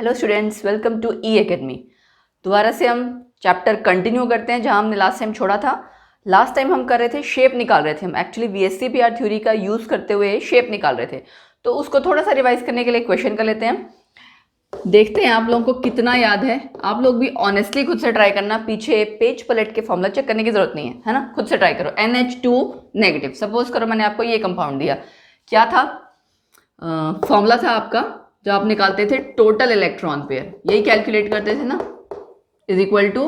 Hello students, welcome to E academy. दोबारा से हम चैप्टर कंटिन्यू करते हैं जहां हमने लास्ट टाइम छोड़ा था। लास्ट टाइम हम कर रहे थे शेप निकाल रहे थे। हम एक्चुअली वीएससीपीआर थ्योरी का यूज़ करते हुए शेप निकाल रहे थे, तो उसको थोड़ा सा रिवाइज करने के लिए क्वेश्चन कर लेते हैं। देखते हैं आप लोगों को कितना याद है। आप लोग भी ऑनेस्टली खुद से ट्राई करना, पीछे पेज पलट के फॉर्मूला चेक करने की जरूरत नहीं है ना। खुद से ट्राई करो। NH2 नेगेटिव, सपोज करो मैंने आपको ये कंपाउंड दिया, क्या था फॉर्मूला था आपका जो आप निकालते थे टोटल इलेक्ट्रॉन पेयर, यही कैलकुलेट करते थे ना, is equal to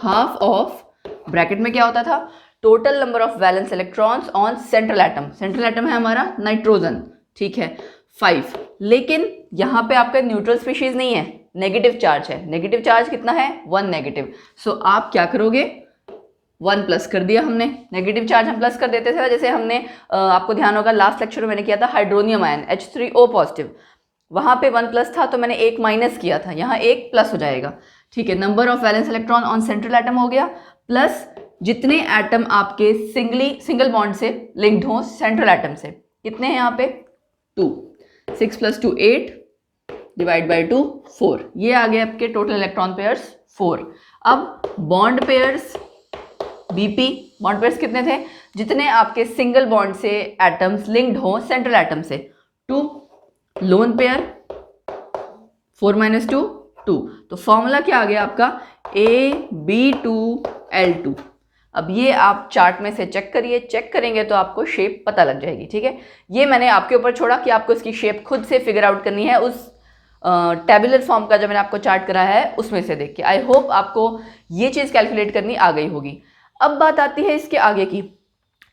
half of, bracket में क्या होता था, total number of valence electrons on central atom. Central atom है हमारा नाइट्रोजन, ठीक है, 5। लेकिन यहाँ पे आपका न्यूट्रल स्पीशीज नहीं है, नेगेटिव चार्ज है। नेगेटिव चार्ज कितना है, 1 नेगेटिव। सो आप क्या करोगे, 1 प्लस कर दिया हमने। नेगेटिव चार्ज हम प्लस कर देते थे, जैसे हमने आपको ध्यान होगा लास्ट लेक्चर में मैंने किया था हाइड्रोनियम आयन H3O पॉजिटिव, वहां पे 1 प्लस था तो मैंने 1 माइनस किया था, यहाँ 1 प्लस हो जाएगा, ठीक है। Number of valence electron on central atom हो गया, प्लस जितने एटम आपके सिंगल बॉन्ड से लिंक्ड हो सेंट्रल एटम से, कितने हैं यहाँ पे 2, 6 + 2 8 डिवाइड बाई 2 4, ये आ गए आपके टोटल इलेक्ट्रॉन पेयर्स 4। अब bond pairs BP, bond pairs कितने थे, जितने आपके सिंगल बॉन्ड से एटम्स लिंक्ड हो सेंट्रल एटम से, 2। Lone pair 4 - 2 2। तो फॉर्मूला क्या आ गया आपका, AB2L2। अब ये आप चार्ट में से चेक करिए, चेक करेंगे तो आपको शेप पता लग जाएगी, ठीक है। ये मैंने आपके ऊपर छोड़ा कि आपको इसकी शेप खुद से फिगर आउट करनी है, उस टेबुलर फॉर्म का जो मैंने आपको चार्ट कराया है उसमें से देख के। आई होप आपको ये चीज़ कैलकुलेट करनी आ गई होगी। अब बात आती है इसके आगे की,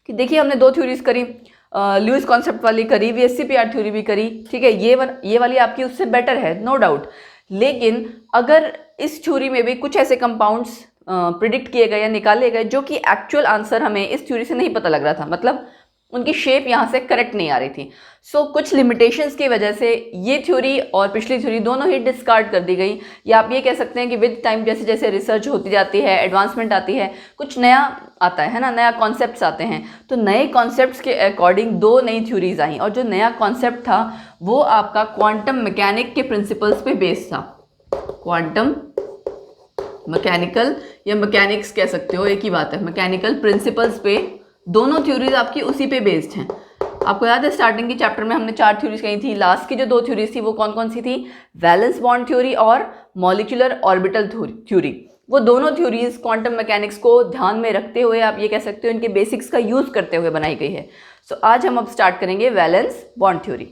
कि देखिए हमने 2 थ्योरीज करी, लुईस कॉन्सेप्ट वाली करी, वीएससीपीआर थ्योरी भी करी, ठीक है। ये वाली आपकी उससे बेटर है, नो डाउट। लेकिन अगर इस थ्योरी में भी कुछ ऐसे कंपाउंड्स प्रिडिक्ट किए गए या निकाले गए जो कि एक्चुअल आंसर हमें इस थ्योरी से नहीं पता लग रहा था, मतलब उनकी शेप यहाँ से करेक्ट नहीं आ रही थी, सो कुछ लिमिटेशंस की वजह से ये थ्योरी और पिछली थ्योरी दोनों ही डिस्कार्ड कर दी गई। या आप ये कह सकते हैं कि विद टाइम जैसे जैसे रिसर्च होती जाती है, एडवांसमेंट आती है, कुछ नया आता है ना, नया कॉन्सेप्ट्स आते हैं, तो नए कॉन्सेप्ट्स के अकॉर्डिंग 2 नई थ्योरीज आई। और जो नया कॉन्सेप्ट था वो आपका क्वांटम मैकेनिक के प्रिंसिपल्स पे बेस्ड था। क्वांटम मैकेनिकल या मैकेनिक्स कह सकते हो, एक ही बात है, मैकेनिकल प्रिंसिपल्स पे दोनों थ्योरीज आपकी उसी पे बेस्ड हैं। आपको याद है स्टार्टिंग की चैप्टर में हमने 4 थ्योरीज कही थी, लास्ट की जो 2 थ्योरीज थी वो कौन कौन सी थी, वैलेंस बॉन्ड थ्योरी और मॉलिक्यूलर ऑर्बिटल थ्योरी। वो दोनों थ्योरीज क्वांटम मैकेनिक्स को ध्यान में रखते हुए, आप ये कह सकते हो इनके बेसिक्स का यूज करते हुए बनाई गई है। सो आज हम अब स्टार्ट करेंगे वैलेंस बॉन्ड थ्योरी।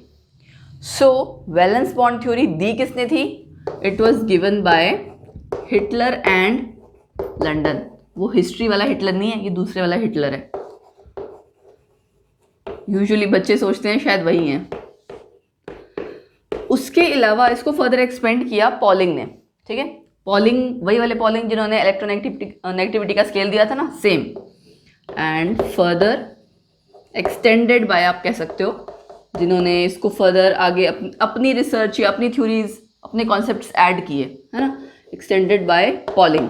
सो वैलेंस बॉन्ड थ्योरी दी किसने थी, it was given by Hitler and London. वो हिस्ट्री वाला हिटलर नहीं है, ये दूसरे वाला हिटलर है। यूजुअली बच्चे सोचते हैं शायद वही हैं। उसके अलावा इसको फर्दर एक्सपेंड किया पॉलिंग ने, ठीक है। पॉलिंग, वही वाले पॉलिंग जिन्होंने इलेक्ट्रोनेगेटिविटी का स्केल दिया था ना, same. And further extended by, आप कह सकते हो, जिन्होंने इसको फर्दर आगे अपनी रिसर्च या अपनी थ्योरीज, अपने कॉन्सेप्ट्स ऐड किए, है ना, एक्सटेंडेड बाय पॉलिंग।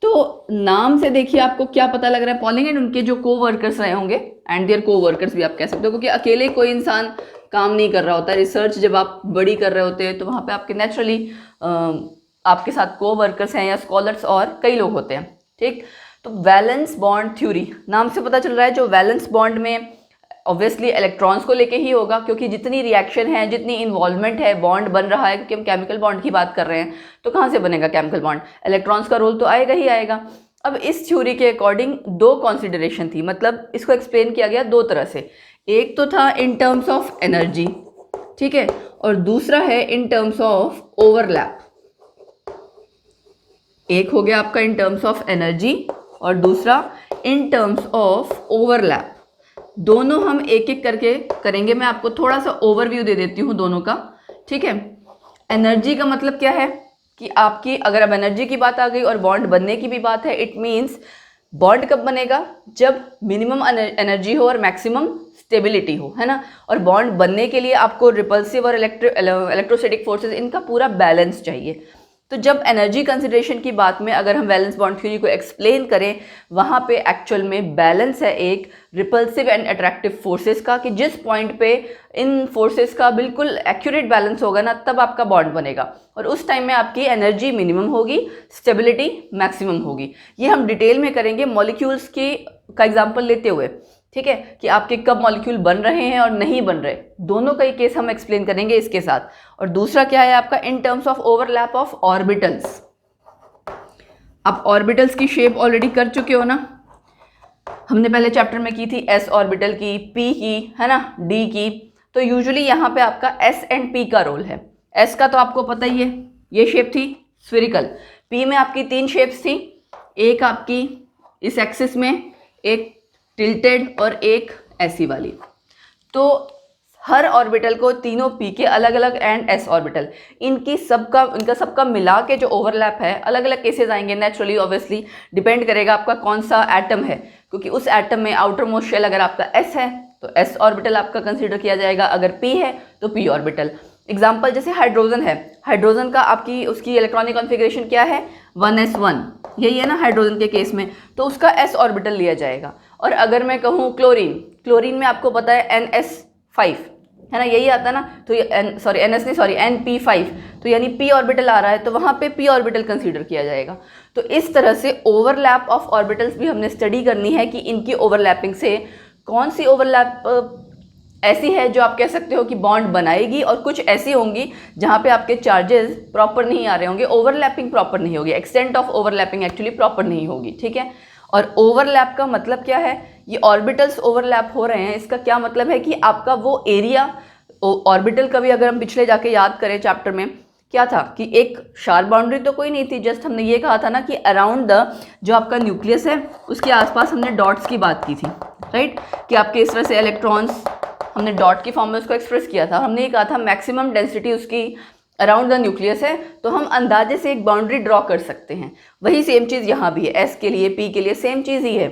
तो नाम से देखिए आपको क्या पता लग रहा है, पॉलिंग एंड उनके जो को वर्कर्स रहे होंगे, एंड देयर को वर्कर्स भी आप कह सकते हो, क्योंकि अकेले कोई इंसान काम नहीं कर रहा होता। रिसर्च जब आप बड़ी कर रहे होते हैं तो वहाँ पे आपके नेचुरली आपके साथ को वर्कर्स हैं या स्कॉलर्स और कई लोग होते हैं, ठीक। तो वैलेंस बॉन्ड थ्योरी नाम से पता चल रहा है, जो वैलेंस बॉन्ड में ऑब्वियसली इलेक्ट्रॉन्स को लेके ही होगा, क्योंकि जितनी रिएक्शन है, जितनी इन्वॉल्वमेंट है, बॉन्ड बन रहा है, क्योंकि हम केमिकल बॉन्ड की बात कर रहे हैं, तो कहाँ से बनेगा केमिकल बॉन्ड, इलेक्ट्रॉन्स का रोल तो आएगा ही आएगा। अब इस थ्योरी के अकॉर्डिंग 2 कॉन्सिडरेशन थी, मतलब इसको एक्सप्लेन किया गया 2 तरह से। एक तो था इन टर्म्स ऑफ एनर्जी, ठीक है, और दूसरा है इन टर्म्स ऑफ ओवरलैप। एक हो गया आपका इन टर्म्स ऑफ एनर्जी और दूसरा इन टर्म्स ऑफ ओवरलैप। दोनों हम एक एक करके करेंगे। मैं आपको थोड़ा सा ओवरव्यू दे देती हूँ दोनों का, ठीक है। एनर्जी का मतलब क्या है कि आपकी, अगर अब एनर्जी की बात आ गई और बॉन्ड बनने की भी बात है, इट मीन्स बॉन्ड कब बनेगा, जब मिनिमम एनर्जी हो और मैक्सिमम स्टेबिलिटी हो, है ना। और बॉन्ड बनने के लिए आपको रिपल्सिव और इलेक्ट्रोस्टैटिक फोर्सेस, इनका पूरा बैलेंस चाहिए। तो जब एनर्जी कंसिडरेशन की बात में अगर हम वैलेंस बॉन्ड थ्योरी को एक्सप्लेन करें, वहाँ पे एक्चुअल में बैलेंस है एक रिपल्सिव एंड अट्रैक्टिव फोर्सेस का, कि जिस पॉइंट पे इन फोर्सेस का बिल्कुल एक्यूरेट बैलेंस होगा ना, तब आपका बॉन्ड बनेगा और उस टाइम में आपकी एनर्जी मिनिमम होगी, स्टेबिलिटी मैक्सिमम होगी। ये हम डिटेल में करेंगे मॉलिक्यूल्स की का एग्जाम्पल लेते हुए, ठीक है, कि आपके कब मॉलिक्यूल बन रहे हैं और नहीं बन रहे, दोनों का ही केस हम एक्सप्लेन करेंगे इसके साथ। और दूसरा क्या है आपका, इन terms of overlap of orbitals. आप ऑर्बिटल्स की शेप ऑलरेडी कर चुके हो ना, हमने पहले चैप्टर में की थी एस ऑर्बिटल की, पी की, है ना, डी की। तो यूजुअली यहाँ पे आपका एस एंड पी का रोल है। एस का तो आपको पता ही है, ये शेप थी स्फेरिकल। पी में आपकी 3 शेप्स थी, एक आपकी इस एक्सिस में, एक टिल्टेड और एक ऐसी वाली। तो हर ऑर्बिटल को तीनों पी के अलग अलग एंड एस ऑर्बिटल, इनका सबका मिला के जो ओवरलैप है, अलग अलग केसेस आएंगे नेचुरली, ऑब्वियसली डिपेंड करेगा आपका कौन सा एटम है, क्योंकि उस एटम में आउटर मोस्ट शेल अगर आपका एस है तो एस ऑर्बिटल आपका कंसीडर किया जाएगा, अगर पी है तो पी ऑर्बिटल। एग्जाम्पल जैसे हाइड्रोजन है, हाइड्रोजन का आपकी उसकी इलेक्ट्रॉनिक कॉन्फ़िगरेशन क्या है, 1s1, यही है ना हाइड्रोजन के केस में, तो उसका s ऑर्बिटल लिया जाएगा। और अगर मैं कहूँ क्लोरीन, क्लोरीन में आपको पता है NS5 है ना, यही आता ना, तो ये NP5, तो यानी p ऑर्बिटल आ रहा है, तो वहाँ पे p ऑर्बिटल कंसीडर किया जाएगा। तो इस तरह से ओवरलैप ऑफ ऑर्बिटल्स भी हमने स्टडी करनी है कि इनकी ओवरलैपिंग से कौन सी ओवरलैप ऐसी है जो आप कह सकते हो कि बॉन्ड बनाएगी, और कुछ ऐसी होंगी जहाँ पे आपके चार्जेस प्रॉपर नहीं आ रहे होंगे, ओवरलैपिंग प्रॉपर नहीं होगी, extent of overlapping actually proper नहीं होगी, ठीक है। और ओवरलैप का मतलब क्या है, ये ऑर्बिटल्स ओवरलैप हो रहे हैं, इसका क्या मतलब है कि आपका वो एरिया, ऑर्बिटल का भी अगर हम पिछले जाके याद करें चैप्टर में क्या था कि एक शार्प बाउंड्री तो कोई नहीं थी, जस्ट हमने ये कहा था ना कि अराउंड द जो आपका न्यूक्लियस है उसके आसपास हमने डॉट्स की बात की थी, राइट, कि आपके इस तरह से इलेक्ट्रॉन्स हमने डॉट की फॉर्म में उसको एक्सप्रेस किया था। हमने ये कहा था मैक्सिमम डेंसिटी उसकी अराउंड द न्यूक्लियस है, तो हम अंदाजे से एक बाउंड्री ड्रॉ कर सकते हैं। वही सेम चीज़ यहाँ भी है, एस के लिए, पी के लिए सेम चीज़ ही है।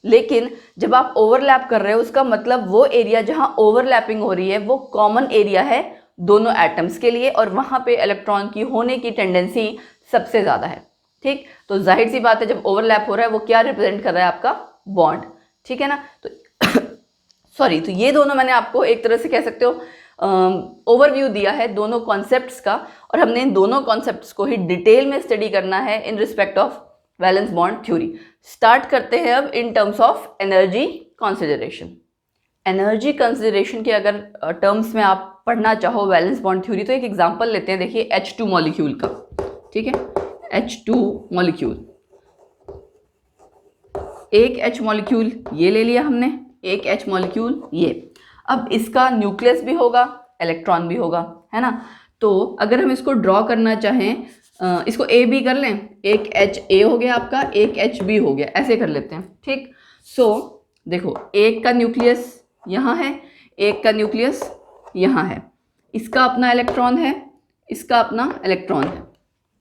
लेकिन जब आप ओवरलैप कर रहे हो, उसका मतलब वो एरिया जहाँ ओवरलैपिंग हो रही है वो कॉमन एरिया है दोनों एटम्स के लिए, और वहाँ पे इलेक्ट्रॉन की होने की टेंडेंसी सबसे ज़्यादा है, ठीक। तो जाहिर सी बात है जब ओवरलैप हो रहा है वो क्या रिप्रेजेंट कर रहा है, आपका बॉन्ड, ठीक है ना। तो तो ये दोनों मैंने आपको एक तरह से कह सकते हो ओवरव्यू दिया है दोनों कॉन्सेप्ट्स का, और हमने इन दोनों कॉन्सेप्ट्स को ही डिटेल में स्टडी करना है in respect of valence bond theory. Start करते हैं अब इन terms of energy consideration. Energy consideration के अगर टर्म्स में आप पढ़ना चाहो वैलेंस बॉन्ड थ्योरी, तो एक एग्जांपल लेते हैं, देखिए H2 मॉलिक्यूल का, ठीक है, H2 मॉलिक्यूल, एक H मॉलिक्यूल ये ले लिया हमने, एक H मॉलिक्यूल ये। अब इसका न्यूक्लियस भी होगा, इलेक्ट्रॉन भी होगा, है ना। तो अगर हम इसको ड्रॉ करना चाहें, इसको A B कर लें, एक H A हो गया आपका, एक H B हो गया, ऐसे कर लेते हैं, ठीक। सो देखो, एक का न्यूक्लियस यहाँ है, एक का न्यूक्लियस यहाँ है, इसका अपना इलेक्ट्रॉन है, इसका अपना इलेक्ट्रॉन है,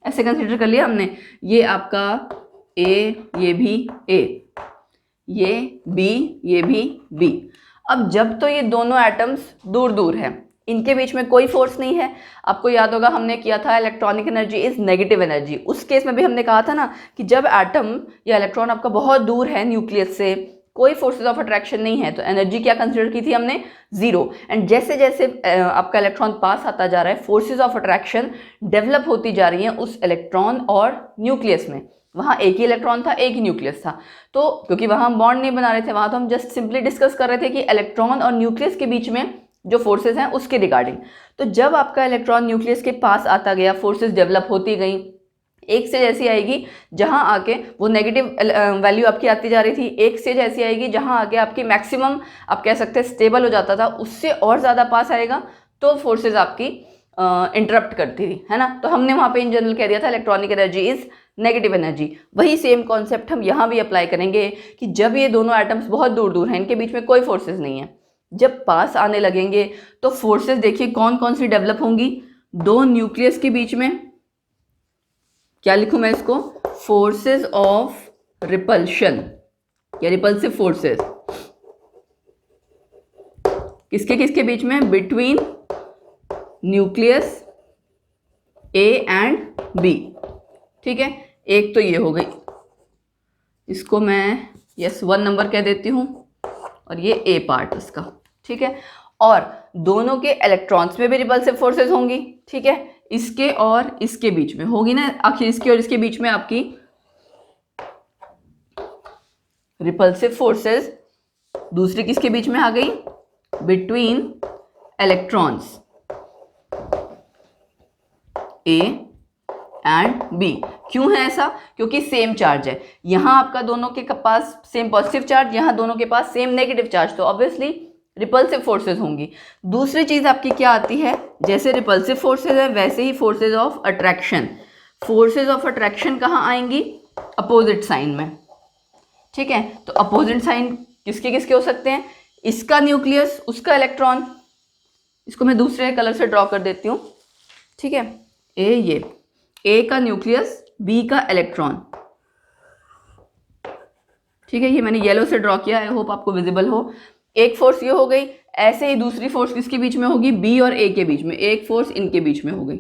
ऐसे कंसिडर कर लिया हमने। ये आपका A, ये भी A, ये B, ये भी B। अब जब तो ये दोनों एटम्स दूर दूर हैं, इनके बीच में कोई फोर्स नहीं है। आपको याद होगा हमने किया था electronic energy is negative energy, उस केस में भी हमने कहा था ना कि जब एटम या इलेक्ट्रॉन आपका बहुत दूर है न्यूक्लियस से, कोई फोर्सेस ऑफ अट्रैक्शन नहीं है, तो एनर्जी क्या कंसिडर की थी हमने, 0। एंड जैसे जैसे आपका इलेक्ट्रॉन पास आता जा रहा है, फोर्सेस ऑफ अट्रैक्शन डेवलप होती जा रही हैं उस इलेक्ट्रॉन और न्यूक्लियस में। वहाँ एक ही इलेक्ट्रॉन था, एक ही न्यूक्लियस था, तो क्योंकि वहाँ हम बॉन्ड नहीं बना रहे थे, वहाँ तो हम जस्ट सिंपली डिस्कस कर रहे थे कि इलेक्ट्रॉन और न्यूक्लियस के बीच में जो फोर्सेस हैं उसके रिगार्डिंग। तो जब आपका इलेक्ट्रॉन न्यूक्लियस के पास आता गया, फोर्सेस डेवलप होती गई, एक स्टेज ऐसी आएगी जहां आके वो नेगेटिव वैल्यू आपकी आती जा रही थी, एक स्टेज ऐसी आएगी जहां आके आपकी मैक्सिमम आप कह सकते हैं स्टेबल हो जाता था, उससे और ज़्यादा पास आएगा तो फोर्सेज आपकी इंटरप्ट करती थी, है ना। तो हमने वहाँ पे इन जनरल कह दिया था electronic energy is negative energy. वही सेम कॉन्सेप्ट हम यहाँ भी अप्लाई करेंगे कि जब ये दोनों एटम्स बहुत दूर दूर हैं, इनके बीच में कोई फोर्सेज नहीं है, जब पास आने लगेंगे तो फोर्सेज देखिए कौन कौन सी डेवलप होंगी, दो न्यूक्लियस के बीच में, क्या लिखूं मैं इसको, फोर्सेस ऑफ रिपल्शन या रिपल्सिव फोर्सेस, किसके किसके बीच में, between nucleus A and B, ठीक है, एक तो ये हो गई, इसको मैं यस 1 नंबर कह देती हूँ, और ये ए पार्ट इसका, ठीक है। और दोनों के इलेक्ट्रॉन्स में भी रिपल्सिव फोर्सेस होंगी, ठीक है, इसके और इसके बीच में होगी ना, आखिर इसके और इसके बीच में आपकी रिपल्सिव फोर्सेस दूसरी किसके बीच में आ गई, between electrons A and B. क्यों है ऐसा, क्योंकि सेम चार्ज है, यहां आपका दोनों के पास सेम पॉजिटिव चार्ज, यहां दोनों के पास सेम नेगेटिव चार्ज, तो ऑब्वियसली रिपल्सिव फोर्सेस होंगी। दूसरी चीज आपकी क्या आती है, जैसे रिपल्सिव फोर्सेस है वैसे ही forces of attraction. Forces of attraction कहाँ आएंगी, अपोजिट साइन में, ठीक है। तो अपोजिट साइन किसके किसके हो सकते हैं, इसका न्यूक्लियस उसका इलेक्ट्रॉन, इसको मैं दूसरे कलर से ड्रॉ कर देती हूँ, ठीक है। ये ए का न्यूक्लियस बी का इलेक्ट्रॉन, ठीक है, ये मैंने येलो से ड्रॉ किया, आई होप आपको विजिबल हो। एक फोर्स ये हो गई, ऐसे ही दूसरी फोर्स किसके बीच में होगी, बी और ए के बीच में, एक फोर्स इनके बीच में हो गई,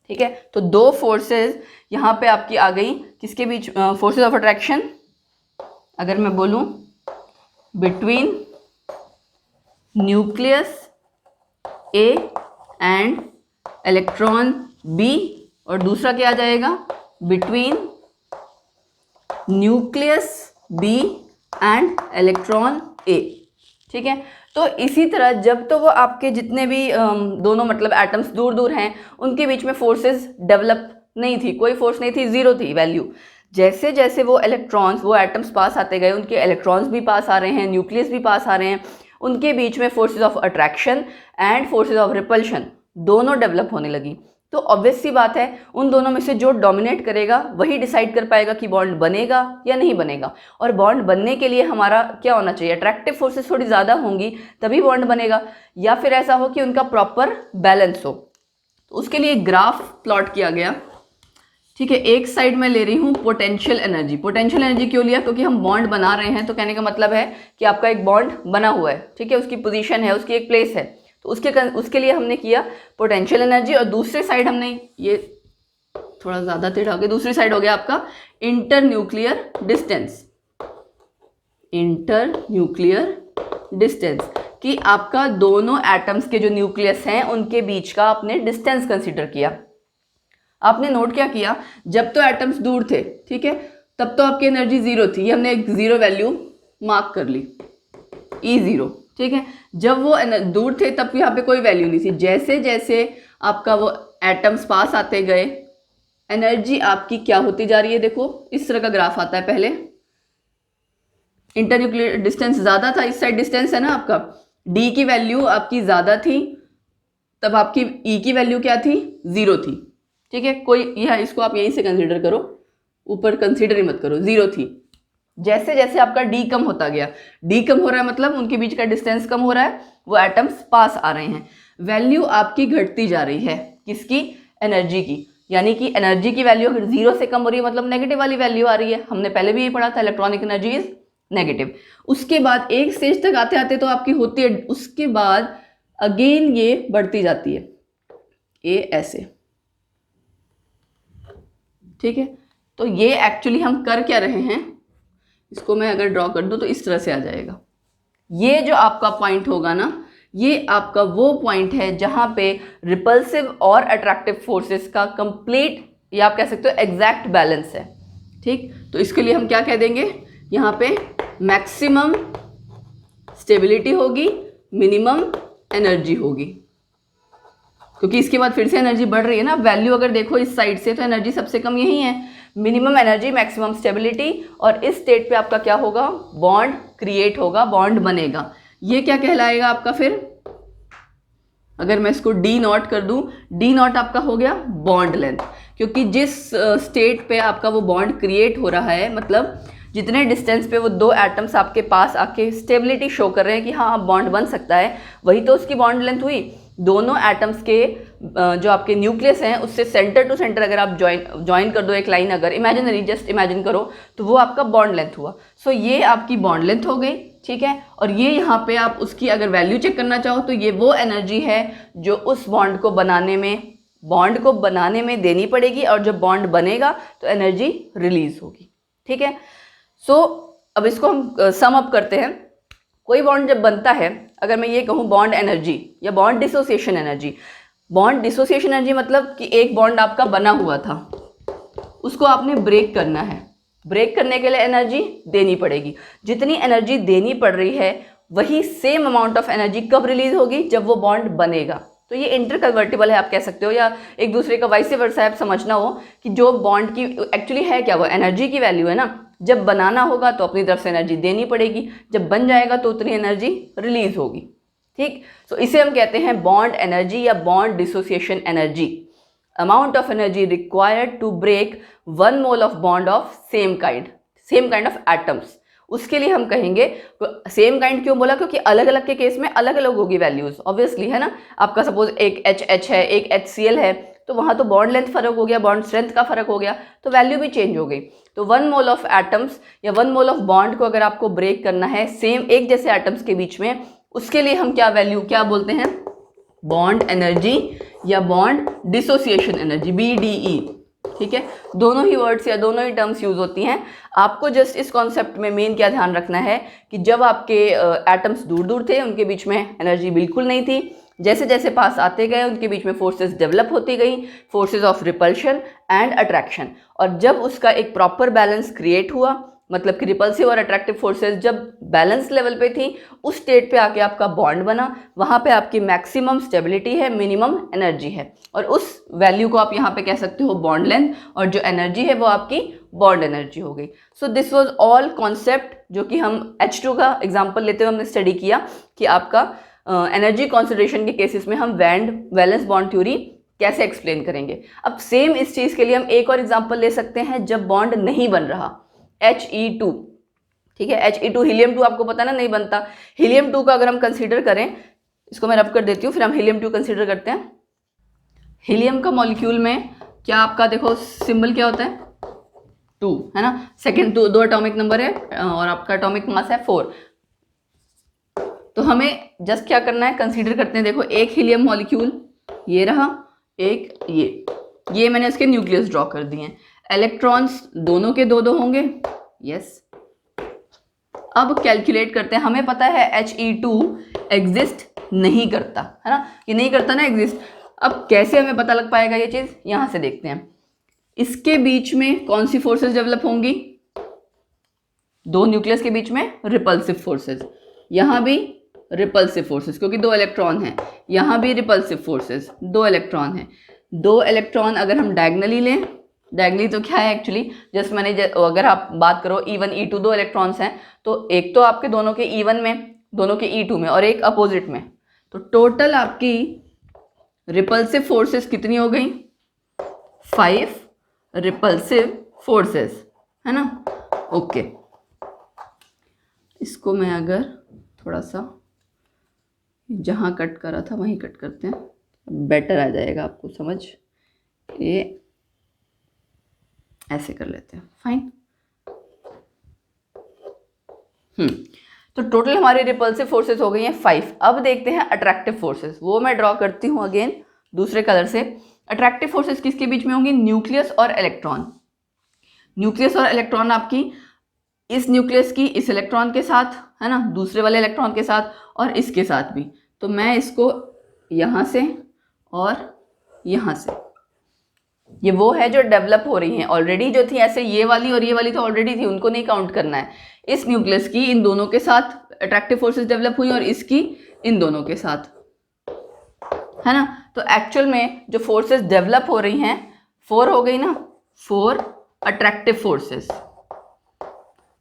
ठीक है। तो दो फोर्सेस यहां पे आपकी आ गई, किसके बीच, फोर्सेस ऑफ अट्रैक्शन, अगर मैं बोलूं between nucleus A and electron B, और दूसरा क्या आ जाएगा, between nucleus B and electron A, ठीक है। तो इसी तरह जब तो वो आपके जितने भी दोनों मतलब एटम्स दूर दूर हैं उनके बीच में फोर्सेस डेवलप नहीं थी, कोई फोर्स नहीं थी, जीरो थी वैल्यू। जैसे जैसे वो इलेक्ट्रॉन्स, वो एटम्स पास आते गए, उनके इलेक्ट्रॉन्स भी पास आ रहे हैं, न्यूक्लियस भी पास आ रहे हैं, उनके बीच में forces of attraction and forces of repulsion दोनों डेवलप होने लगी। तो ऑब्वियस सी बात है, उन दोनों में से जो डोमिनेट करेगा वही डिसाइड कर पाएगा कि बॉन्ड बनेगा या नहीं बनेगा। और बॉन्ड बनने के लिए हमारा क्या होना चाहिए, अट्रैक्टिव फोर्सेस थोड़ी ज़्यादा होंगी तभी बॉन्ड बनेगा, या फिर ऐसा हो कि उनका प्रॉपर बैलेंस हो। तो उसके लिए ग्राफ प्लॉट किया गया, ठीक है। एक साइड में ले रही हूँ पोटेंशियल एनर्जी। पोटेंशियल एनर्जी क्यों लिया, क्योंकि हम बॉन्ड बना रहे हैं, तो कहने का मतलब है कि आपका एक बॉन्ड बना हुआ है, ठीक है, उसकी पोजीशन है, उसकी एक प्लेस है, तो उसके लिए हमने किया पोटेंशियल एनर्जी। और दूसरे साइड हमने, ये थोड़ा ज़्यादा टेढ़ा हो गया, दूसरी साइड हो गया आपका inter nuclear distance. Inter nuclear distance कि आपका दोनों एटम्स के जो न्यूक्लियस हैं उनके बीच का आपने डिस्टेंस कंसिडर किया। आपने नोट क्या किया, जब तो एटम्स दूर थे, ठीक है, तब तो आपकी एनर्जी जीरो थी, ये हमने एक जीरो वैल्यू मार्क कर ली, E0, ठीक है। जब वो दूर थे तब यहाँ पे कोई वैल्यू नहीं थी। जैसे जैसे आपका वो एटम्स पास आते गए, एनर्जी आपकी क्या होती जा रही है, देखो इस तरह का ग्राफ आता है। पहले इंटरन्यूक्लियर डिस्टेंस ज़्यादा था, इस साइड डिस्टेंस है ना आपका, D की वैल्यू आपकी ज़्यादा थी, तब आपकी E की वैल्यू क्या थी, जीरो थी, ठीक है। कोई यह, इसको आप यहीं से कंसिडर करो, ऊपर कंसिडर ही मत करो, जीरो थी। जैसे जैसे आपका डी कम होता गया, डी कम हो रहा है मतलब उनके बीच का डिस्टेंस कम हो रहा है, वो एटम्स पास आ रहे हैं, वैल्यू आपकी घटती जा रही है, किसकी, एनर्जी की। यानी कि एनर्जी की वैल्यू अगर जीरो से कम हो रही है मतलब नेगेटिव वाली वैल्यू आ रही है। हमने पहले भी ये पढ़ा था, इलेक्ट्रॉनिक एनर्जी इज नेगेटिव। उसके बाद एक स्टेज तक आते आते तो आपकी होती है, उसके बाद अगेन ये बढ़ती जाती है, ये ऐसे, ठीक है। तो ये एक्चुअली हम कर क्या रहे हैं, इसको मैं अगर ड्रॉ कर दूं तो इस तरह से आ जाएगा। ये जो आपका पॉइंट होगा ना, ये आपका वो पॉइंट है जहां पे रिपल्सिव और अट्रैक्टिव फोर्सेस का कंप्लीट, या आप कह सकते हो एग्जैक्ट बैलेंस है, ठीक। तो इसके लिए हम क्या कह देंगे, यहाँ पे मैक्सिमम स्टेबिलिटी होगी, मिनिमम एनर्जी होगी, क्योंकि इसके बाद फिर से एनर्जी बढ़ रही है ना। वैल्यू अगर देखो इस साइड से तो एनर्जी सबसे कम यही है, मिनिमम एनर्जी मैक्सिमम स्टेबिलिटी, और इस स्टेट पे आपका क्या होगा, बॉन्ड क्रिएट होगा, बॉन्ड बनेगा। ये क्या कहलाएगा आपका, फिर अगर मैं इसको डी नॉट कर दूं, डी नॉट आपका हो गया बॉन्ड लेंथ, क्योंकि जिस स्टेट पे आपका वो बॉन्ड क्रिएट हो रहा है, मतलब जितने डिस्टेंस पे वो दो एटम्स आपके पास आके स्टेबिलिटी शो कर रहे हैं कि हाँ बॉन्ड बन सकता है, वही तो उसकी बॉन्ड लेंथ हुई। दोनों एटम्स के जो आपके न्यूक्लियस हैं उससे सेंटर टू सेंटर अगर आप ज्वाइन कर दो एक लाइन, अगर इमेजिनरी जस्ट इमेजिन करो, तो वो आपका बॉन्ड लेंथ हुआ। सो ये आपकी बॉन्ड लेंथ हो गई, ठीक है। और ये यहाँ पे आप उसकी अगर वैल्यू चेक करना चाहो तो ये वो एनर्जी है जो उस बॉन्ड को बनाने में बॉन्ड को बनाने में देनी पड़ेगी और जब बॉन्ड बनेगा तो एनर्जी रिलीज होगी। ठीक है, सो अब इसको हम सम अप करते हैं। कोई बॉन्ड जब बनता है, अगर मैं ये कहूँ बॉन्ड एनर्जी या bond dissociation energy, bond dissociation energy मतलब कि एक बॉन्ड आपका बना हुआ था, उसको आपने ब्रेक करना है। ब्रेक करने के लिए एनर्जी देनी पड़ेगी। जितनी एनर्जी देनी पड़ रही है वही सेम अमाउंट ऑफ एनर्जी कब रिलीज होगी, जब वो बॉन्ड बनेगा। तो ये इंटरकन्वर्टिबल है आप कह सकते हो, या एक दूसरे का वाइस वर्सा आप समझना हो कि जो बॉन्ड की एक्चुअली है क्या, वो एनर्जी की वैल्यू है ना। जब बनाना होगा तो अपनी तरफ से एनर्जी देनी पड़ेगी, जब बन जाएगा तो उतनी एनर्जी रिलीज होगी। ठीक, सो इसे हम कहते हैं बॉन्ड एनर्जी या bond dissociation energy. Amount of energy required to break 1 mole of bond of same kind of atoms. उसके लिए हम कहेंगे, सेम काइंड क्यों बोला, क्योंकि अलग अलग के केस में अलग अलग होगी वैल्यूज, ऑब्वियसली है ना। आपका सपोज एक HH है, एक HCl है, तो वहाँ तो बॉन्ड लेंथ फर्क हो गया, बॉन्ड स्ट्रेंथ का फर्क हो गया, तो वैल्यू भी चेंज हो गई। तो 1 मोल ऑफ एटम्स या 1 मोल ऑफ बॉन्ड को अगर आपको ब्रेक करना है सेम एक जैसे एटम्स के बीच में, उसके लिए हम क्या बोलते हैं, बॉन्ड एनर्जी या बॉन्ड डिसोसिएशन एनर्जी, BDE। ठीक है, दोनों ही वर्ड्स या दोनों ही टर्म्स यूज होती हैं। आपको जस्ट इस कॉन्सेप्ट में मेन क्या ध्यान रखना है कि जब आपके एटम्स दूर दूर थे, उनके बीच में एनर्जी बिल्कुल नहीं थी, जैसे जैसे पास आते गए उनके बीच में फोर्सेस डेवलप होती गई, forces of repulsion and attraction. और जब उसका एक प्रॉपर बैलेंस क्रिएट हुआ, मतलब कि रिपल्सिव और अट्रैक्टिव फोर्सेस जब बैलेंस लेवल पे थी, उस स्टेट पे आके आपका बॉन्ड बना, वहाँ पे आपकी मैक्सिमम स्टेबिलिटी है, मिनिमम एनर्जी है, और उस वैल्यू को आप यहाँ पे कह सकते हो बॉन्ड लेंथ, और जो एनर्जी है वो आपकी बॉन्ड एनर्जी हो गई। So this was all concept जो कि हम H2 का एग्जाम्पल लेते हुए हमने स्टडी किया कि आपका एनर्जी कॉन्सिडरेशन के केसेस में हम वैलेंस बॉन्ड थ्योरी कैसे एक्सप्लेन करेंगे। अब सेम इस चीज़ के लिए हम एक और एग्जाम्पल ले सकते हैं जब बॉन्ड नहीं बन रहा, He2। ठीक है, He2 हीलियम-2 आपको पता ना नहीं बनता। हीलियम-2 का अगर हम कंसीडर करें, इसको मैं रब कर देती हूँ, फिर हम हीलियम-2 कंसीडर करते हैं। हीलियम का मॉलिक्यूल में क्या आपका देखो सिंबल क्या होता है, 2 है ना, सेकेंड 2 एटॉमिक नंबर है और आपका एटॉमिक मास है 4। तो हमें जस्ट क्या करना है, कंसीडर करते हैं। देखो एक हीलियम मॉलिक्यूल ये रहा, एक ये मैंने इसके न्यूक्लियस ड्रॉ कर दिए हैं। इलेक्ट्रॉन्स दोनों के 2-2 होंगे, यस। अब कैलकुलेट करते हैं, हमें पता है He2 एग्जिस्ट नहीं करता, है ना, ये नहीं करता ना एग्जिस्ट। अब कैसे हमें पता लग पाएगा ये चीज़, यहाँ से देखते हैं। इसके बीच में कौन सी फोर्सेस डेवलप होंगी, 2 न्यूक्लियस के बीच में रिपल्सिव फोर्सेस, यहाँ भी रिपल्सिव फोर्सेस क्योंकि 2 इलेक्ट्रॉन हैं, यहाँ भी रिपल्सिव फोर्सेस 2 इलेक्ट्रॉन हैं। 2 इलेक्ट्रॉन अगर हम डायगनली लें, डायगनली तो क्या है एक्चुअली, जस्ट मैंने अगर आप बात करो E1 E2 2 इलेक्ट्रॉन्स हैं, तो एक तो आपके दोनों के E1 में, दोनों के E2 में, और एक अपोजिट में, तो टोटल आपकी रिपल्सिव फोर्सेस कितनी हो गई, 5 रिपल्सिव फोर्सेस, है ना। ओके, इसको मैं अगर थोड़ा सा जहाँ कट करा था वहीं कट करते हैं, बेटर आ जाएगा आपको समझ। ये ऐसे कर लेते हैं, फाइन। तो टोटल हमारी रिपल्सिव फोर्सेस हो गई हैं 5। अब देखते हैं अट्रैक्टिव फोर्सेस, वो मैं ड्रॉ करती हूँ अगेन दूसरे कलर से। अट्रैक्टिव फोर्सेस किसके बीच में होंगी, न्यूक्लियस और इलेक्ट्रॉन। न्यूक्लियस और इलेक्ट्रॉन आपकी इस न्यूक्लियस की इस इलेक्ट्रॉन के साथ, है ना, दूसरे वाले इलेक्ट्रॉन के साथ, और इसके साथ भी। तो मैं इसको यहाँ से और यहाँ से, ये वो है जो डेवलप हो रही हैं ऑलरेडी, जो थी ऐसे ये वाली और ये वाली तो ऑलरेडी थी, उनको नहीं काउंट करना है। इस न्यूक्लियस की इन दोनों के साथ अट्रैक्टिव फोर्सेस डेवलप हुई और इसकी इन दोनों के साथ, है ना। तो एक्चुअल में जो फोर्सेस डेवलप हो रही हैं 4 हो गई ना, 4 अट्रैक्टिव फोर्सेस।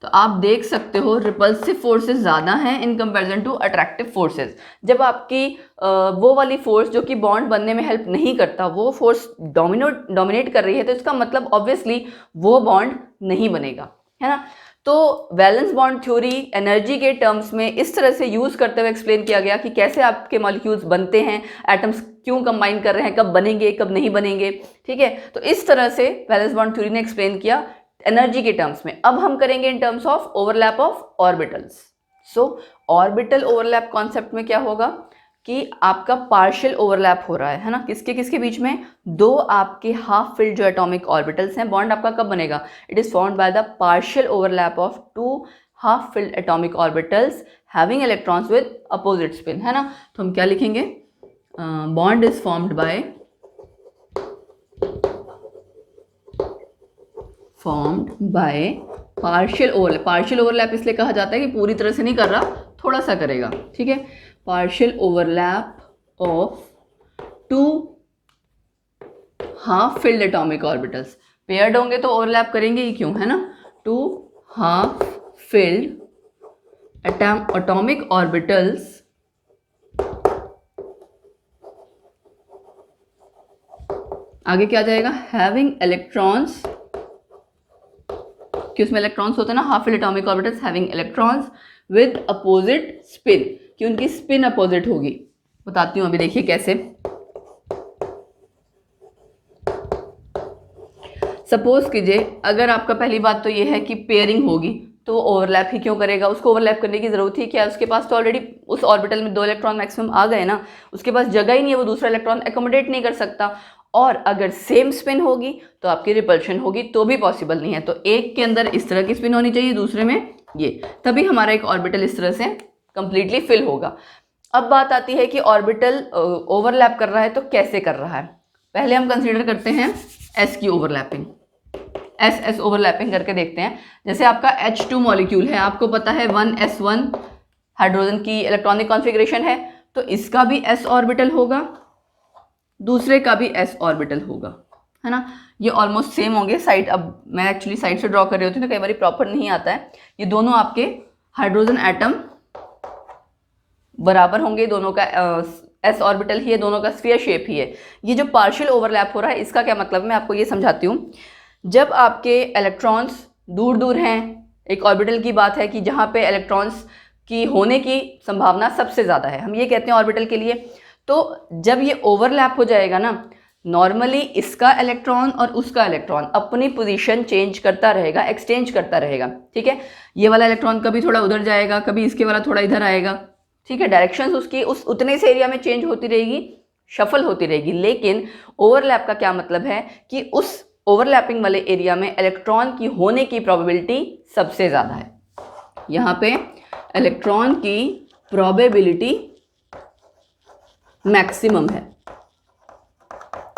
तो आप देख सकते हो रिपल्सिव फोर्सेस ज़्यादा हैं in comparison to attractive forces. जब आपकी वो वाली फोर्स जो कि बॉन्ड बनने में हेल्प नहीं करता, वो फोर्स डोमिनेट कर रही है, तो इसका मतलब ऑब्वियसली वो बॉन्ड नहीं बनेगा, है ना। तो वैलेंस बॉन्ड थ्योरी एनर्जी के टर्म्स में इस तरह से यूज़ करते हुए एक्सप्लेन किया गया कि कैसे आपके मॉलिक्यूल्स बनते हैं, एटम्स क्यों कंबाइन कर रहे हैं, कब बनेंगे कब नहीं बनेंगे, ठीक है। तो इस तरह से वैलेंस बॉन्ड थ्योरी ने एक्सप्लेन किया एनर्जी के टर्म्स में। अब हम करेंगे इन terms of overlap of orbitals. So orbital overlap concept में क्या होगा कि आपका पार्शियल ओवरलैप हो रहा है ना, किसके किसके बीच में, दो आपके हाफ फिल्ड जो एटॉमिक ऑर्बिटल्स हैं। बॉन्ड आपका कब बनेगा, it is formed by the partial overlap of two half filled atomic orbitals having electrons with opposite spin, है ना। तो हम क्या लिखेंगे, bond is formed by partial overlap. Partial overlap इसलिए कहा जाता है कि पूरी तरह से नहीं कर रहा, थोड़ा सा करेगा, ठीक है। Partial overlap of two half filled atomic orbitals, paired होंगे तो ओवरलैप करेंगे ही क्यों, है ना। Two half filled atomic orbitals आगे क्या जाएगा, हैविंग इलेक्ट्रॉन्स, कि उसमें इलेक्ट्रॉन्स होते हैं ना, half filled atomic orbitals having electrons with opposite spin, कि उनकी स्पिन अपोजिट होगी। बताती हूँ अभी, देखिए कैसे। सपोज कीजिए अगर आपका पहली बात तो ये है कि पेयरिंग होगी तो ओवरलैप ही क्यों करेगा, उसको ओवरलैप करने की जरूरत ही क्या है, उसके पास तो ऑलरेडी उस ऑर्बिटल में 2 इलेक्ट्रॉन मैक्सिमम आ गए ना, उसके पास जगह ही नहीं है, वो दूसरा इलेक्ट्रॉन एकोमोडेट नहीं कर सकता। और अगर सेम स्पिन होगी तो आपकी रिपल्शन होगी, तो भी पॉसिबल नहीं है। तो एक के अंदर इस तरह की स्पिन होनी चाहिए, दूसरे में ये, तभी हमारा एक ऑर्बिटल इस तरह से कंप्लीटली फिल होगा। अब बात आती है कि ऑर्बिटल ओवरलैप कर रहा है तो कैसे कर रहा है। पहले हम कंसीडर करते हैं एस की ओवरलैपिंग, एस ओवरलैपिंग करके देखते हैं। जैसे आपका H2 मॉलिक्यूल है, आपको पता है 1s1 हाइड्रोजन की इलेक्ट्रॉनिक कॉन्फ़िगरेशन है, तो इसका भी s ऑर्बिटल होगा, दूसरे का भी s ऑर्बिटल होगा, है ना। ये ऑलमोस्ट सेम होंगे। साइड, अब मैं एक्चुअली साइड से ड्रॉ कर रही होती हूँ तो कई बार प्रॉपर नहीं आता है। ये दोनों आपके हाइड्रोजन एटम बराबर होंगे, दोनों का s ऑर्बिटल ही है, दोनों का स्फीयर शेप ही है। ये जो पार्शियल ओवरलैप हो रहा है इसका क्या मतलब है, मैं आपको ये समझाती हूँ। जब आपके इलेक्ट्रॉन्स दूर दूर हैं, एक ऑर्बिटल की बात है कि जहाँ पे इलेक्ट्रॉन्स की होने की संभावना सबसे ज़्यादा है, हम ये कहते हैं ऑर्बिटल के लिए। तो जब ये ओवरलैप हो जाएगा ना, नॉर्मली इसका इलेक्ट्रॉन और उसका इलेक्ट्रॉन अपनी पोजीशन चेंज करता रहेगा, एक्सचेंज करता रहेगा, ठीक है। ये वाला इलेक्ट्रॉन कभी थोड़ा उधर जाएगा, कभी इसके वाला थोड़ा इधर आएगा, ठीक है। डायरेक्शंस उसकी उस उतने से एरिया में चेंज होती रहेगी, शफल होती रहेगी। लेकिन ओवरलैप का क्या मतलब है कि उस ओवरलैपिंग वाले एरिया में इलेक्ट्रॉन की होने की प्रोबेबिलिटी सबसे ज़्यादा है। यहाँ पे इलेक्ट्रॉन की प्रोबेबिलिटी मैक्सिमम है,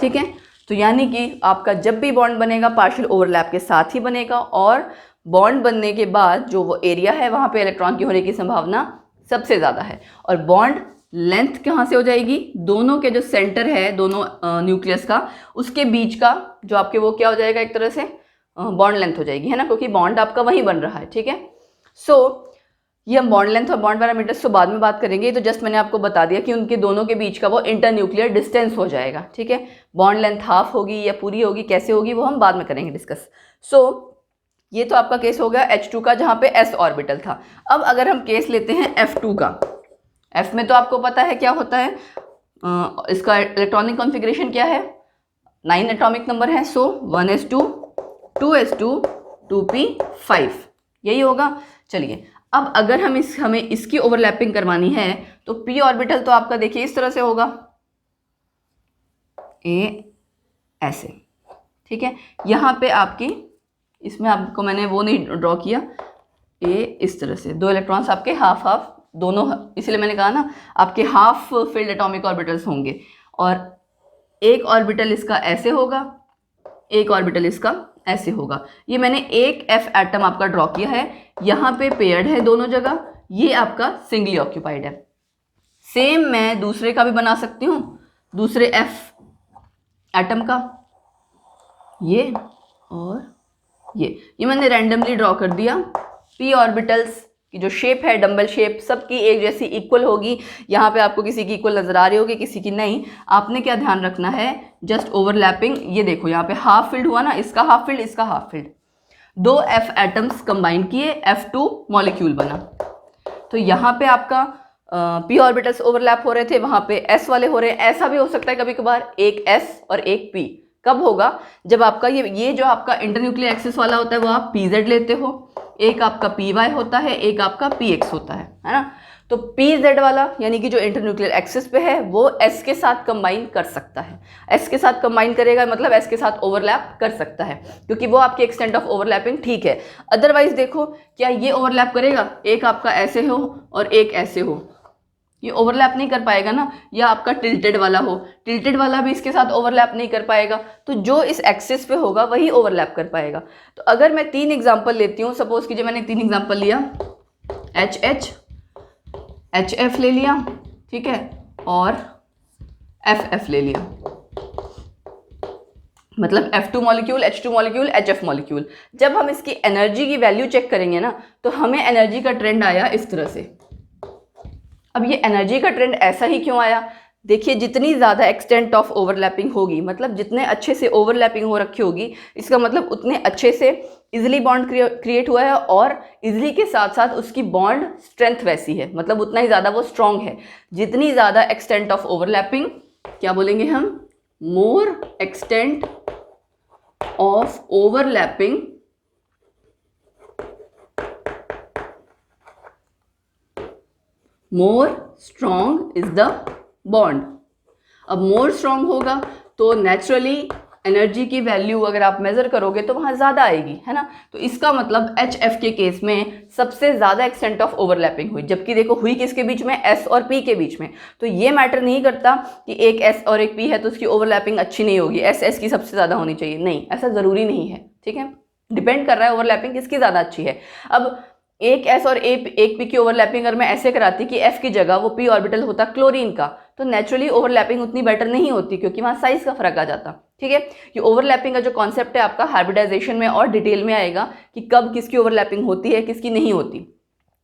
ठीक है। तो यानी कि आपका जब भी बॉन्ड बनेगा पार्शियल ओवरलैप के साथ ही बनेगा, और बॉन्ड बनने के बाद जो वो एरिया है वहाँ पे इलेक्ट्रॉन की होने की संभावना सबसे ज़्यादा है। और बॉन्ड लेंथ कहाँ से हो जाएगी, दोनों के जो सेंटर है, दोनों न्यूक्लियस का, उसके बीच का जो आपके वो क्या हो जाएगा, एक तरह से बॉन्ड लेंथ हो जाएगी, है ना, क्योंकि बॉन्ड आपका वहीं बन रहा है, ठीक है। सो ये हम बॉन्ड लेंथ और बॉन्ड पैरामीटर्स तो बाद में बात करेंगे। तो जस्ट मैंने आपको बता दिया कि उनके दोनों के बीच का वो इंटरन्यूक्लियर डिस्टेंस हो जाएगा, ठीक है। बॉन्ड लेंथ हाफ होगी या पूरी होगी, कैसे होगी वो हम बाद में करेंगे डिस्कस। सो ये तो आपका केस हो गया H2 का, जहाँ पे s ऑर्बिटल था। अब अगर हम केस लेते हैं F2 का, F में तो आपको पता है क्या होता है, इसका इलेक्ट्रॉनिक कॉन्फ़िगरेशन क्या है, 9 एटॉमिक नंबर है। सो 1s2 2s2 2p5, यही होगा। चलिए अब अगर हमें इसकी ओवरलैपिंग करवानी है तो p ऑर्बिटल तो आपका देखिए इस तरह से होगा, ए ऐसे, ठीक है। यहाँ पे आपकी, इसमें आपको मैंने वो नहीं ड्रॉ किया, ए इस तरह से, 2 इलेक्ट्रॉन्स आपके हाफ हाफ दोनों, इसलिए मैंने कहा ना आपके हाफ फील्ड एटॉमिक ऑर्बिटल्स होंगे, और एक ऑर्बिटल इसका ऐसे होगा, एक ऑर्बिटल इसका ऐसे होगा। ये मैंने एक f एटम आपका ड्रॉ किया है, यहाँ पे पेयर्ड है दोनों जगह, ये आपका सिंगली ऑक्यूपाइड है। सेम मैं दूसरे का भी बना सकती हूँ, दूसरे f एटम का, ये और ये मैंने रैंडमली ड्रॉ कर दिया। p ऑर्बिटल्स की जो शेप है डंबल शेप, सबकी एक जैसी इक्वल होगी। यहाँ पे आपको किसी की इक्वल नजर आ रही होगी, किसी की नहीं। आपने क्या ध्यान रखना है, जस्ट ओवरलैपिंग, ये देखो यहाँ पे हाफ फील्ड हुआ ना, इसका हाफ फील्ड, इसका half field, 2 f atoms combine किए, F2 मॉलिक्यूल बना। तो यहाँ पे आपका p ऑर्बिटल्स ओवरलैप हो रहे थे, वहाँ पे s वाले हो रहे हैं। ऐसा भी हो सकता है कभी कभार एक s और एक p, कब होगा, जब आपका ये जो आपका इंटरन्यूक्लियर एक्सिस वाला होता है वो आप pz लेते हो, एक आपका py होता है, एक आपका px होता है ना। तो pz वाला यानी कि जो इंटरन्यूक्लियर एक्सिस पे है वो s के साथ कंबाइन कर सकता है, s के साथ कंबाइन करेगा मतलब s के साथ ओवरलैप कर सकता है, क्योंकि वो आपकी एक्सटेंट ऑफ ओवरलैपिंग ठीक है। अदरवाइज देखो क्या ये ओवरलैप करेगा, एक आपका ऐसे हो और एक ऐसे हो, ये ओवरलैप नहीं कर पाएगा ना। या आपका टिल्टेड वाला हो, टिल्टेड वाला भी इसके साथ ओवरलैप नहीं कर पाएगा, तो जो इस एक्सिस पे होगा वही ओवरलैप कर पाएगा। तो अगर मैं 3 एग्जांपल लेती हूँ, सपोज कीजिए मैंने 3 एग्जांपल लिया, HH, HF ले लिया, ठीक है, और FF ले लिया, मतलब F2 molecule, H2 molecule, HF molecule. जब हम इसकी एनर्जी की वैल्यू चेक करेंगे ना, तो हमें एनर्जी का ट्रेंड आया इस तरह से। अब ये एनर्जी का ट्रेंड ऐसा ही क्यों आया, देखिए जितनी ज़्यादा एक्सटेंट ऑफ ओवरलैपिंग होगी, मतलब जितने अच्छे से ओवरलैपिंग हो रखी होगी, इसका मतलब उतने अच्छे से इजिली बॉन्ड क्रिएट हुआ है, और इजिली के साथ साथ उसकी बॉन्ड स्ट्रेंथ वैसी है, मतलब उतना ही ज़्यादा वो स्ट्रॉन्ग है। जितनी ज़्यादा एक्सटेंट ऑफ ओवरलैपिंग, क्या बोलेंगे हम, more extent of overlapping more strong is the bond. अब मोर स्ट्रॉन्ग होगा तो नेचुरली एनर्जी की वैल्यू अगर आप मेजर करोगे तो वहाँ ज़्यादा आएगी, है ना। तो इसका मतलब HF के केस में सबसे ज़्यादा एक्सटेंट ऑफ ओवरलैपिंग हुई, जबकि देखो हुई किसके बीच में, S और P के बीच में। तो ये मैटर नहीं करता कि एक S और एक P है तो उसकी ओवरलैपिंग अच्छी नहीं होगी, S की सबसे ज़्यादा होनी चाहिए, नहीं, ऐसा ज़रूरी नहीं है, ठीक है। डिपेंड कर रहा है ओवरलैपिंग किसकी ज़्यादा अच्छी है। अब एक S और एक P की ओवरलैपिंग अगर मैं ऐसे कराती कि F की जगह वो P ऑर्बिटल होता क्लोरीन का, तो नेचुरली ओवरलैपिंग उतनी बेटर नहीं होती, क्योंकि वहाँ साइज का फर्क आ जाता, ठीक है। ये ओवरलैपिंग का जो कॉन्सेप्ट है आपका हाइब्रिडाइजेशन में और डिटेल में आएगा कि कब किसकी ओवरलैपिंग होती है, किसकी नहीं होती।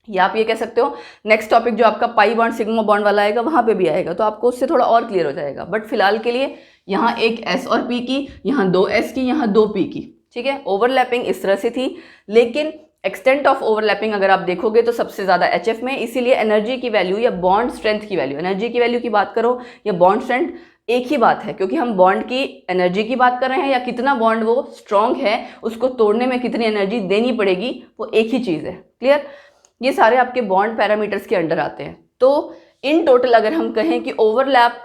या आप ये कह सकते हो नेक्स्ट टॉपिक जो आपका पाई बॉन्ड सिग्मा बॉन्ड वाला आएगा वहाँ पे भी आएगा, तो आपको उससे थोड़ा और क्लियर हो जाएगा। बट फिलहाल के लिए यहाँ एक S और P की, यहाँ 2 S की, यहाँ 2 P की, ठीक है। ओवरलैपिंग इस तरह से थी, लेकिन एक्सटेंट ऑफ ओवरलैपिंग अगर आप देखोगे तो सबसे ज़्यादा HF में, इसीलिए एनर्जी की वैल्यू या बॉन्ड स्ट्रेंथ की वैल्यू, एनर्जी की वैल्यू की बात करो या बॉन्ड स्ट्रेंथ, एक ही बात है, क्योंकि हम बॉन्ड की एनर्जी की बात कर रहे हैं या कितना बॉन्ड वो स्ट्रॉन्ग है, उसको तोड़ने में कितनी एनर्जी देनी पड़ेगी, वो एक ही चीज़ है। क्लियर, ये सारे आपके बॉन्ड पैरामीटर्स के अंडर आते हैं। तो इन टोटल अगर हम कहें कि ओवरलैप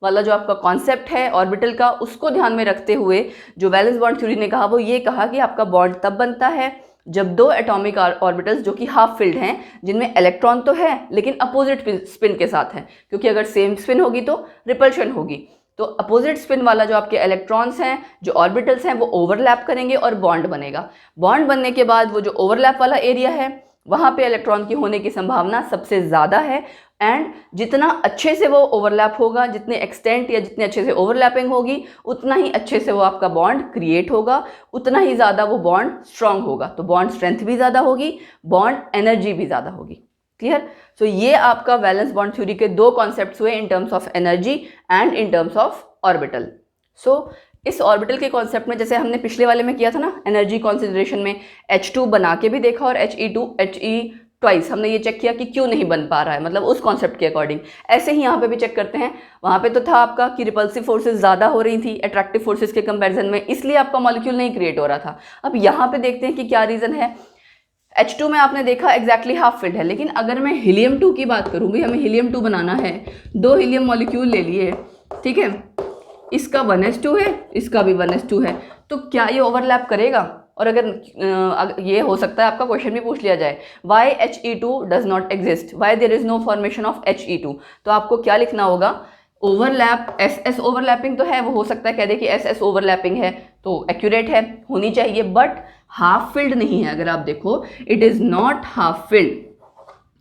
वाला जो आपका कॉन्सेप्ट है ऑर्बिटल का, उसको ध्यान में रखते हुए जो वैलेंस बॉन्ड थ्योरी ने कहा वो ये कहा कि आपका बॉन्ड तब बनता है जब 2 एटॉमिक ऑर्बिटल्स जो कि हाफ फिल्ड हैं, जिनमें इलेक्ट्रॉन तो है लेकिन अपोजिट स्पिन के साथ हैं, क्योंकि अगर सेम स्पिन होगी तो रिपल्शन होगी। तो अपोजिट स्पिन वाला जो आपके इलेक्ट्रॉन्स हैं, जो ऑर्बिटल्स हैं, वो ओवरलैप करेंगे और बॉन्ड बनेगा। बॉन्ड बनने के बाद वो जो ओवरलैप वाला एरिया है वहाँ पे इलेक्ट्रॉन की होने की संभावना सबसे ज़्यादा है, एंड जितना अच्छे से वो ओवरलैप होगा, जितने एक्सटेंट या जितने अच्छे से ओवरलैपिंग होगी, उतना ही अच्छे से वो आपका बॉन्ड क्रिएट होगा, उतना ही ज़्यादा वो बॉन्ड स्ट्रॉन्ग होगा। तो बॉन्ड स्ट्रेंथ भी ज़्यादा होगी, बॉन्ड एनर्जी भी ज़्यादा होगी। क्लियर। सो ये आपका वैलेंस बॉन्ड थ्योरी के 2 कॉन्सेप्ट्स हुए, in terms of energy and in terms of orbital. So इस ऑर्बिटल के कॉन्सेप्ट में जैसे हमने पिछले वाले में किया था ना, एनर्जी कॉन्सिडरेशन में H2 बना के भी देखा और He ट्वाइस हमने ये चेक किया कि क्यों नहीं बन पा रहा है, मतलब उस कॉन्सेप्ट के अकॉर्डिंग। ऐसे ही यहाँ पे भी चेक करते हैं, वहाँ पे तो था आपका कि रिपल्सिव फोर्सेस ज़्यादा हो रही थी अट्रैक्टिव फोर्सेस के कंपैरिजन में, इसलिए आपका मॉलिक्यूल नहीं क्रिएट हो रहा था। अब यहाँ पे देखते हैं कि क्या रीज़न है। H2 में आपने देखा एग्जैक्टली हाफ फिल्ड है, लेकिन अगर मैं हीलियम 2 की बात करूँ, भाई हमें हीलियम 2 बनाना है, 2 हीलियम मॉलिक्यूल ले लिए, ठीक है, इसका 1s2 है, इसका भी 1s2 है, तो क्या ये ओवरलैप करेगा? और अगर ये हो सकता है आपका क्वेश्चन भी पूछ लिया जाए, why He2 does not exist, why there is no formation of He2, तो आपको क्या लिखना होगा, ओवरलैप, SS ओवरलैपिंग तो है, वो हो सकता है कह दे कि SS ओवरलैपिंग है, तो एक्यूरेट है, होनी चाहिए, बट हाफ फिल्ड नहीं है। अगर आप देखो it is not half filled,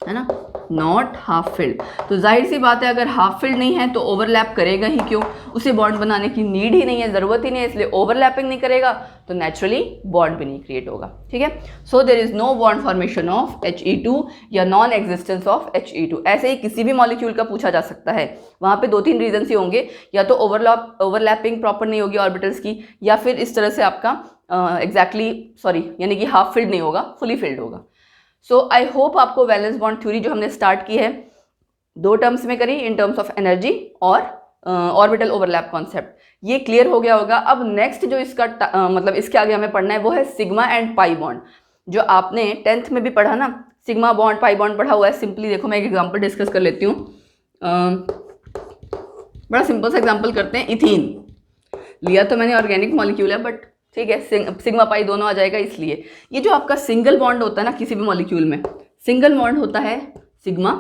है ना, नॉट हाफ फिल्ड। तो जाहिर सी बात है अगर हाफ फिल्ड नहीं है तो ओवरलैप करेगा ही क्यों, उसे बॉन्ड बनाने की नीड ही नहीं है, ज़रूरत ही नहीं है, इसलिए ओवरलैपिंग नहीं करेगा तो नेचुरली बॉन्ड भी नहीं क्रिएट होगा। ठीक है, so there is no bond formation of He2 या नॉन एग्जिस्टेंस ऑफ He2। ऐसे ही किसी भी मॉलिक्यूल का पूछा जा सकता है, वहाँ पे 2-3 रीजन ही होंगे, या तो ओवरलैपिंग प्रॉपर नहीं होगी ऑर्बिटल्स की, या फिर इस तरह से आपका यानी कि हाफ फिल्ड नहीं होगा, फुली फिल्ड होगा। सो आई होप आपको वैलेंस बॉन्ड थ्योरी जो हमने स्टार्ट की है 2 टर्म्स में करी, इन टर्म्स ऑफ एनर्जी और ऑर्बिटल ओवरलैप कॉन्सेप्ट, ये क्लियर हो गया होगा। अब नेक्स्ट जो इसका मतलब इसके आगे हमें पढ़ना है वो है सिग्मा एंड पाई बॉन्ड, जो आपने 10th में भी पढ़ा ना, सिग्मा बॉन्ड पाई बॉन्ड पढ़ा हुआ है। सिंपली देखो, मैं एक एग्जांपल डिस्कस कर लेती हूँ। बड़ा सिंपल सा एग्जांपल करते हैं। इथीन लिया तो मैंने ऑर्गेनिक मॉलिक्यूल है, बट ठीक है, सिग्मा पाई दोनों आ जाएगा। इसलिए ये जो आपका सिंगल बॉन्ड होता है ना किसी भी मॉलिक्यूल में, सिंगल बॉन्ड होता है सिग्मा,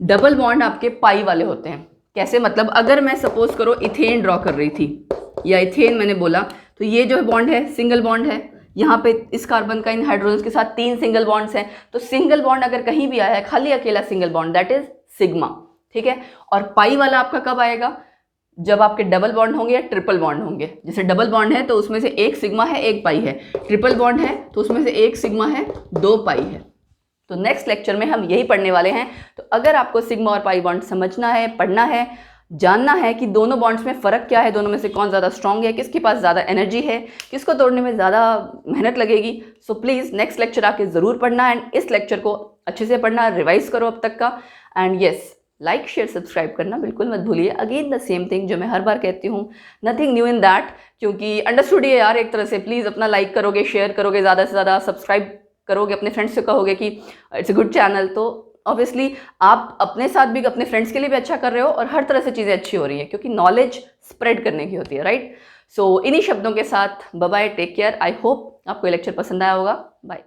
डबल बॉन्ड आपके पाई वाले होते हैं। कैसे? मतलब अगर मैं सपोज करो इथेन ड्रॉ कर रही थी या इथेन मैंने बोला, तो ये जो बॉन्ड है सिंगल बॉन्ड है, यहाँ पे इस कार्बन का इन हाइड्रोजन के साथ 3 सिंगल बॉन्ड्स हैं। तो सिंगल बॉन्ड अगर कहीं भी आया है, खाली अकेला single bond, that is sigma. ठीक है। और पाई वाला आपका कब आएगा? जब आपके डबल बॉन्ड होंगे या ट्रिपल बॉन्ड होंगे। जैसे डबल बॉन्ड है तो उसमें से एक सिग्मा है एक पाई है, ट्रिपल बॉन्ड है तो उसमें से एक सिग्मा है 2 पाई है। तो नेक्स्ट लेक्चर में हम यही पढ़ने वाले हैं। तो अगर आपको सिग्मा और पाई बॉन्ड समझना है, पढ़ना है, जानना है कि दोनों बॉन्ड्स में फ़र्क क्या है, दोनों में से कौन ज़्यादा स्ट्रांग है, किसके पास ज़्यादा एनर्जी है, किसको तोड़ने में ज़्यादा मेहनत लगेगी, सो प्लीज़ नेक्स्ट लेक्चर आके ज़रूर पढ़ना। एंड इस लेक्चर को अच्छे से पढ़ना, रिवाइज करो अब तक का। And yes, like share subscribe करना बिल्कुल मत भूलिए। अगेन द सेम थिंग जो मैं हर बार कहती हूँ, नथिंग न्यू इन दैट, क्योंकि अंडरस्टूड है यार एक तरह से। प्लीज़ अपना लाइक करोगे, शेयर करोगे, ज़्यादा से ज़्यादा सब्सक्राइब करोगे, अपने फ्रेंड्स से कहोगे कि इट्स अ गुड चैनल, तो ऑब्वियसली आप अपने साथ भी, अपने फ्रेंड्स के लिए भी अच्छा कर रहे हो और हर तरह से चीज़ें अच्छी हो रही है, क्योंकि नॉलेज स्प्रेड करने की होती है, राइट। सो इन्हीं शब्दों के साथ bye bye, take care. I hope आपको ये लेक्चर पसंद आया होगा। बाय।